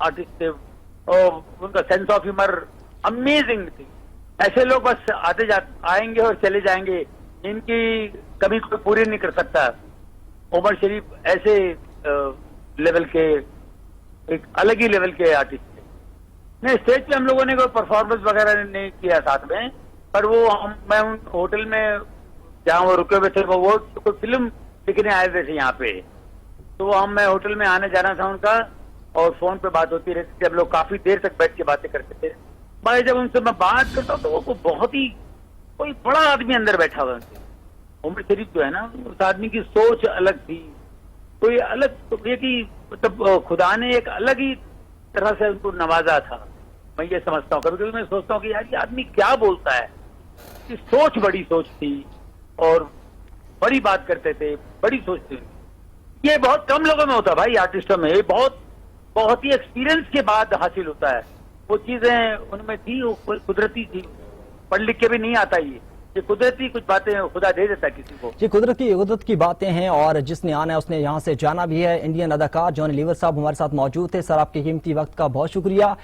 Artist थे और उनका सेंस ऑफ ह्यूमर अमेजिंग थी। ऐसे लोग बस आएंगे और चले जाएंगे, इनकी कभी कोई पूरी नहीं कर सकता। उमर शरीफ ऐसे लेवल के, एक अलग ही लेवल के आर्टिस्ट थे। नहीं, स्टेज पे हम लोगों ने कोई परफॉर्मेंस वगैरह नहीं किया साथ में, पर वो मैं उन होटल में जहाँ वो रुके हुए थे, वो कोई फिल्म दिखने आए थे यहाँ पे, तो मैं होटल में आने जाना था उनका, और फोन पे बात होती रहती थी। हम लोग काफी देर तक बैठ के बातें करते थे। भाई जब उनसे मैं बात करता हूँ तो वो बहुत ही कोई बड़ा आदमी अंदर बैठा हुआ उनसे। उमर शरीफ जो है ना, उस आदमी की सोच अलग थी, कोई अलग, तो ये कि मतलब खुदा ने एक अलग ही तरह से उनको नवाजा था। मैं ये समझता हूँ, कभी कभी मैं सोचता हूँ कि यार ये आदमी क्या बोलता है। कि सोच, बड़ी सोच थी और बड़ी बात करते थे, बड़ी सोच थी। ये बहुत कम लोगों में होता है भाई, आर्टिस्टों में। ये बहुत ही एक्सपीरियंस के बाद हासिल होता है। वो चीजें उनमें थी, वो कुदरती थी, पढ़ लिख के भी नहीं आता। ये कुदरती कुछ बातें खुदा दे देता है किसी को। जी, कुदरत की बातें हैं, और जिसने आना है उसने यहाँ से जाना भी है। इंडियन अदाकार जॉनी लीवर साहब हमारे साथ मौजूद थे। सर, आपके कीमती वक्त का बहुत शुक्रिया।